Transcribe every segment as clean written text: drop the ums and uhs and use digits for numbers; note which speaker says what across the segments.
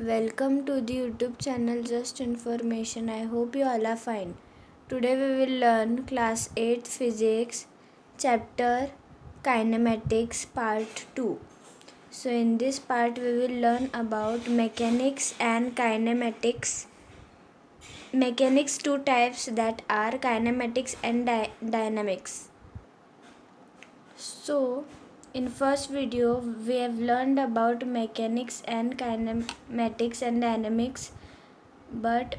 Speaker 1: Welcome to the YouTube channel Just Information. I hope you all are fine. Today we will learn class 8 physics chapter kinematics part 2. So in this part we will learn about mechanics and kinematics. Mechanics two types, that are kinematics and dynamics. So in first video we have learned about mechanics and kinematics and dynamics, but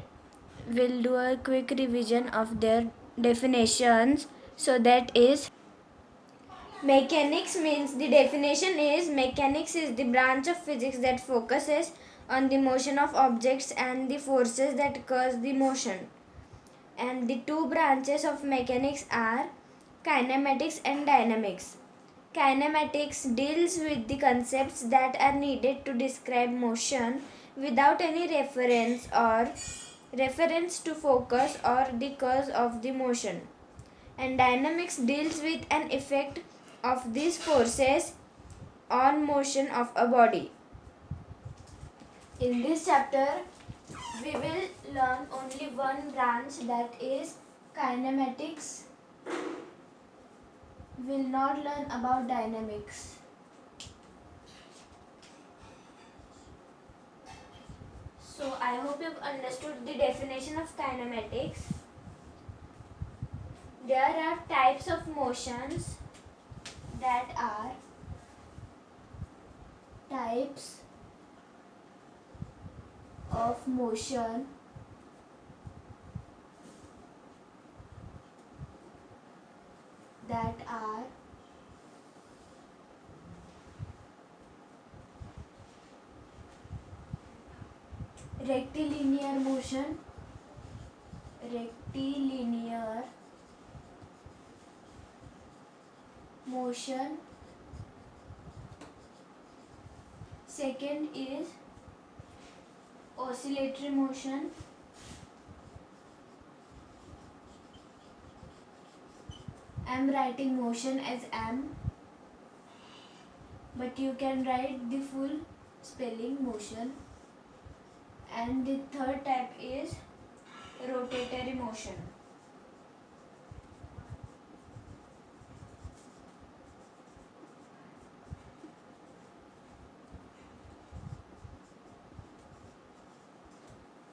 Speaker 1: we'll do a quick revision of their definitions. So that is, mechanics means, the definition is, mechanics is the branch of physics that focuses on the motion of objects and the forces that cause the motion. And the two branches of mechanics are kinematics and dynamics. Kinematics deals with the concepts that are needed to describe motion without any reference to focus or the cause of the motion. And dynamics deals with an effect of these forces on motion of a body. In this chapter, we will learn only one branch, that is kinematics. We will not learn about dynamics. So I hope you've understood the definition of kinematics. There are types of motions, that are types of motion that are rectilinear motion, second is oscillatory motion, I'm writing motion as M, but you can write the full spelling motion. And the third type is rotatory motion.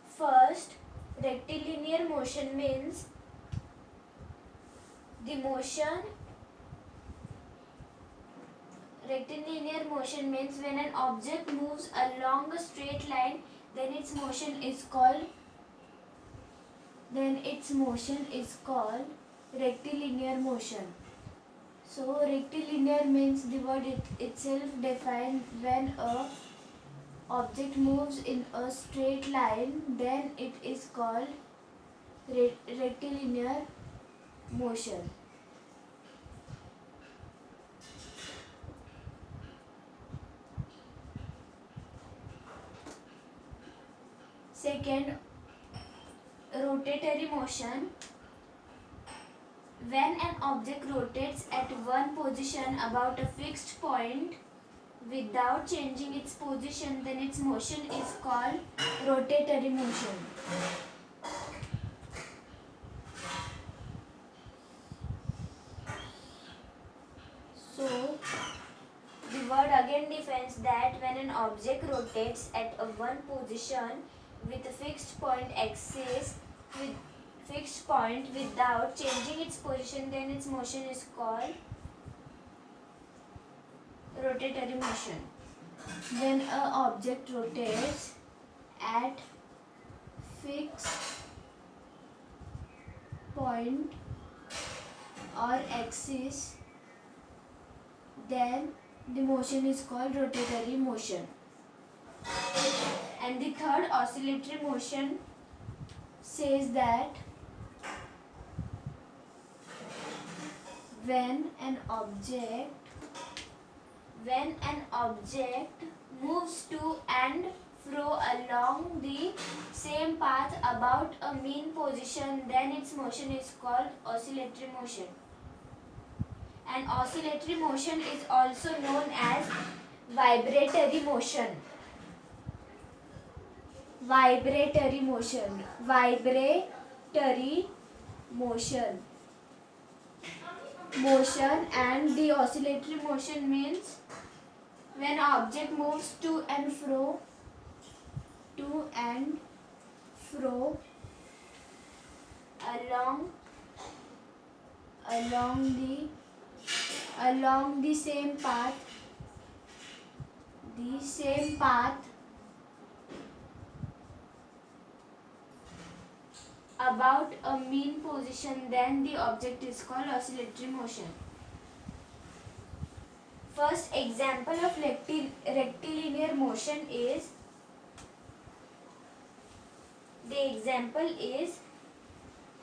Speaker 1: First, rectilinear motion means rectilinear motion means when an object moves along a straight line, then its motion is called rectilinear motion. So rectilinear means, the word itself defines, when a object moves in a straight line, then it is called rectilinear motion. Second, rotatory motion. When an object rotates at one position about a fixed point without changing its position, then its motion is called rotatory motion. So, the word again defines that when an object rotates at a one position with a fixed point without changing its position, then its motion is called rotatory motion. When an object rotates at fixed point or axis, then the motion is called rotatory motion. And the third, oscillatory motion, says that when an object moves to and fro along the same path about a mean position, then its motion is called oscillatory motion. And oscillatory motion is also known as vibratory motion. vibratory motion, vibratory motion, and the oscillatory motion means when object moves to and fro along along the same path about a mean position, then the object is called oscillatory motion. First example of rectilinear motion is,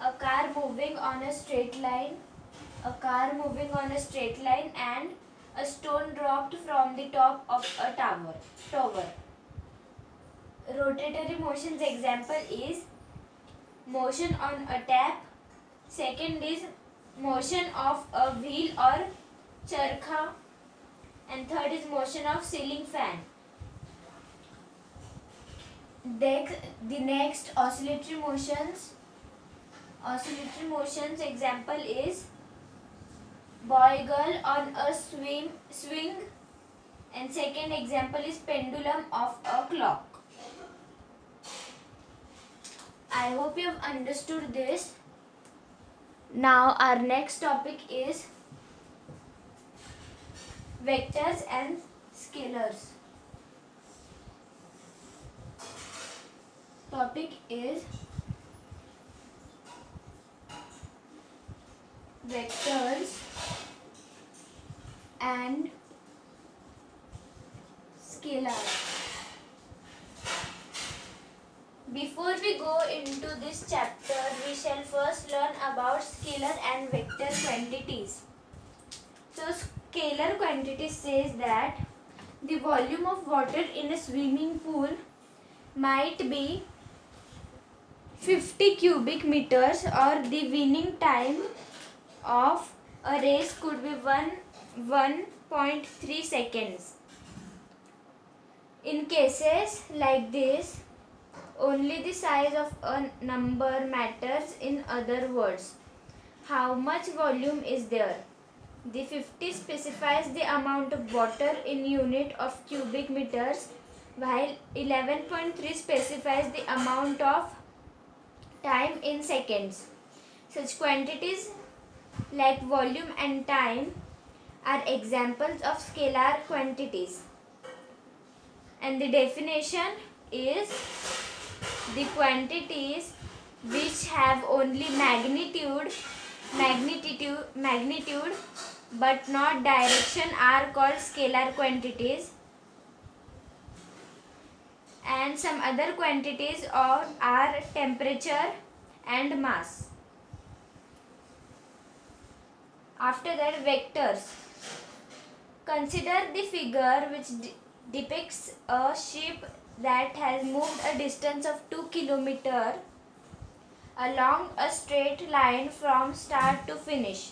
Speaker 1: a car moving on a straight line and a stone dropped from the top of a tower. Rotatory motion's example is motion on a tap. Second is motion of a wheel or charkha, and third is motion of ceiling fan. The next oscillatory motions example is boy girl on a swing, and second example is pendulum of a clock. I hope you have understood this. Now our next topic is vectors and scalars. Topic is vectors and scalars. Before we go into this chapter, we shall first learn about scalar and vector quantities. So scalar quantity says that the volume of water in a swimming pool might be 50 cubic meters, or the winning time of a race could be 1.3 seconds. In cases like this, only the size of a number matters. In other words, how much volume is there. The 50 specifies the amount of water in unit of cubic meters, while 11.3 specifies the amount of time in seconds. Such quantities like volume and time are examples of scalar quantities. And the definition is the quantities which have only magnitude but not direction are called scalar quantities, and some other quantities are temperature and mass. After that, vectors. Consider the figure which depicts a ship that has moved a distance of 2 km along a straight line from start to finish.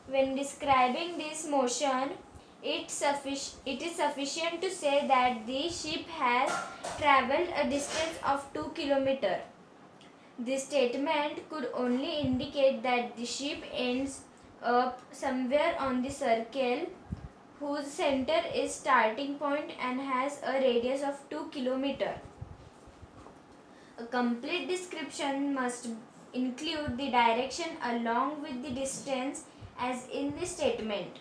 Speaker 1: When describing this motion, it is sufficient to say that the ship has travelled a distance of 2 km. This statement could only indicate that the ship ends up somewhere on the circle whose center is starting point and has a radius of 2 km. A complete description must include the direction along with the distance as in the statement.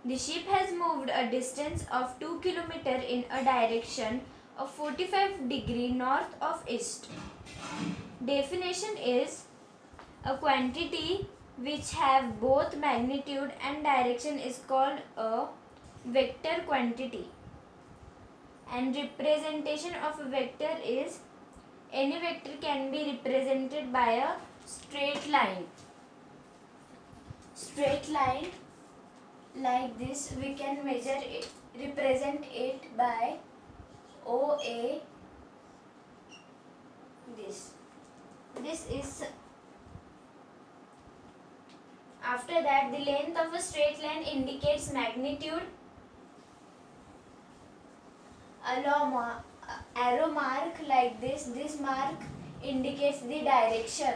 Speaker 1: The ship has moved a distance of 2 km in a direction of 45 degrees north of east. Definition is a quantity which have both magnitude and direction is called a vector quantity. And representation of a vector is any vector can be represented by a straight line. Straight line like this, we can represent it by OA. This is. After that, the length of a straight line indicates magnitude. arrow mark like this. This mark indicates the direction.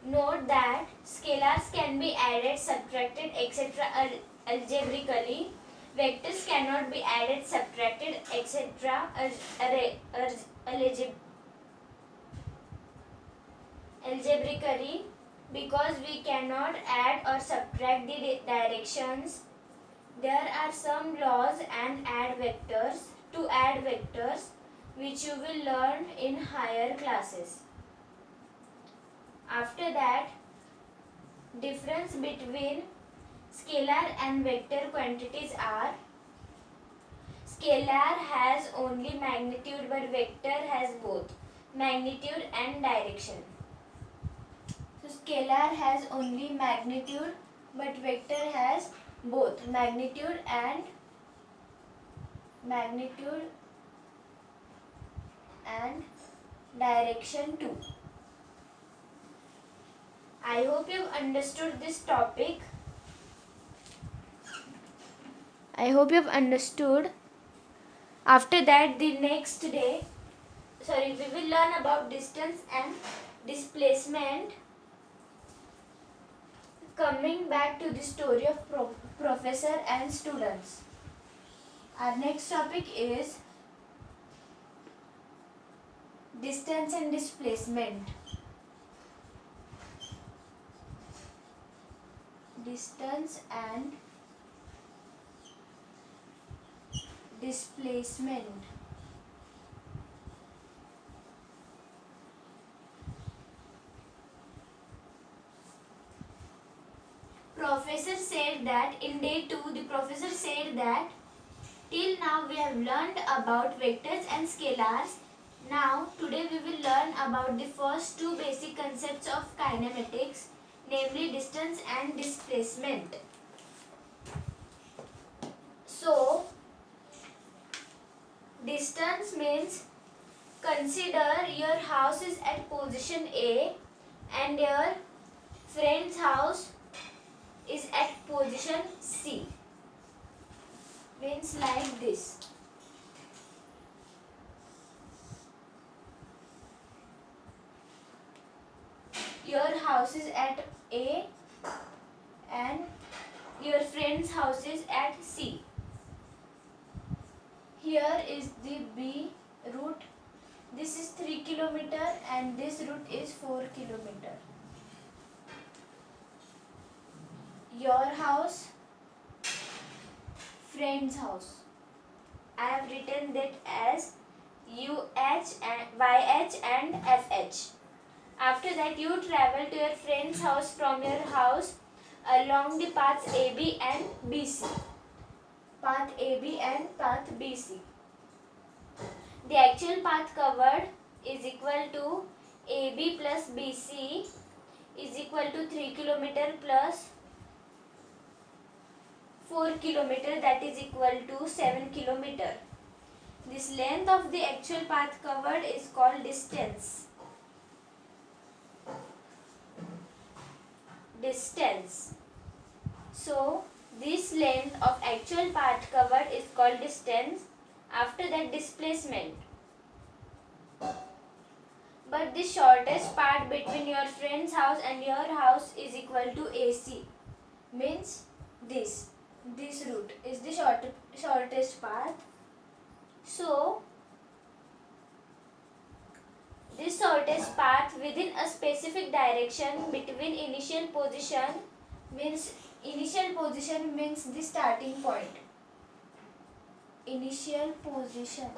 Speaker 1: Note that scalars can be added, subtracted, etc. algebraically. Vectors cannot be added, subtracted, etc. algebraically because we cannot add or subtract the directions. There are some laws and to add vectors which you will learn in higher classes. After that, difference between scalar and vector quantities are: scalar has only magnitude but vector has both magnitude and direction. So scalar has only magnitude but vector has both magnitude and direction too. I hope you've understood this topic. After that, the next day, we will learn about distance and displacement. Coming back to the story of professor and students. Our next topic is distance and displacement. Distance and displacement. Professor said that in day 2, the professor said that till now we have learned about vectors and scalars. Now today we will learn about the first two basic concepts of kinematics, namely distance and displacement. So, distance means consider your house is at position A and your friend's house is at position C. Means like this. Your house is at A and your friend's house is at C. Here is the B route. This is 3 km and this route is 4 km. Your house, friend's house. I have written that as UH and YH and FH. After that, you travel to your friend's house from your house along the paths AB and BC. Path AB and path BC. The actual path covered is equal to AB plus BC is equal to 3 km plus 4 km, that is equal to 7 km. This length of the actual path covered is called distance. So, this length of actual path covered is called distance. After that, displacement. But the shortest part between your friend's house and your house is equal to AC. Means this route is the shortest path. So, this shortest path within a specific direction between initial position means the starting point. Initial position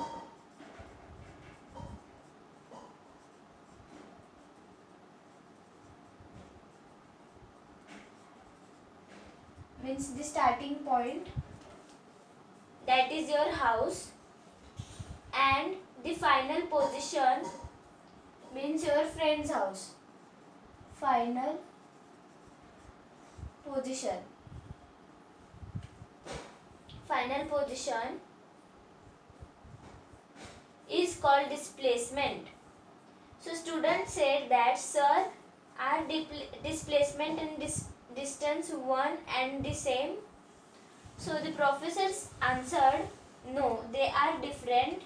Speaker 1: means the starting point, that is your house, and the final position means your friend's house. Final position is called displacement. So students said that, sir, are displacement and distance one and the same? So the professors answered No, they are different.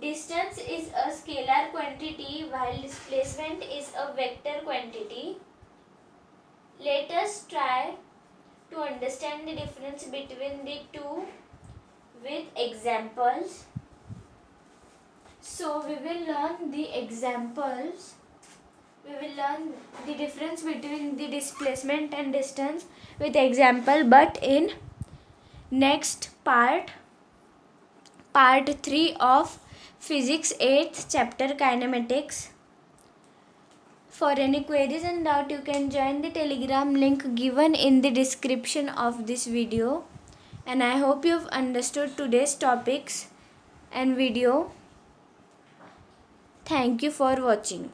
Speaker 1: Distance is a scalar quantity while displacement is a vector quantity. Let us try to understand the difference between the two with examples. So we will learn the examples. We will learn the difference between the displacement and distance with example, but in next part 3 of physics 8th chapter kinematics. For any queries and doubt, you can join the telegram link given in the description of this video. And I hope you've understood today's topics and video. Thank you for watching.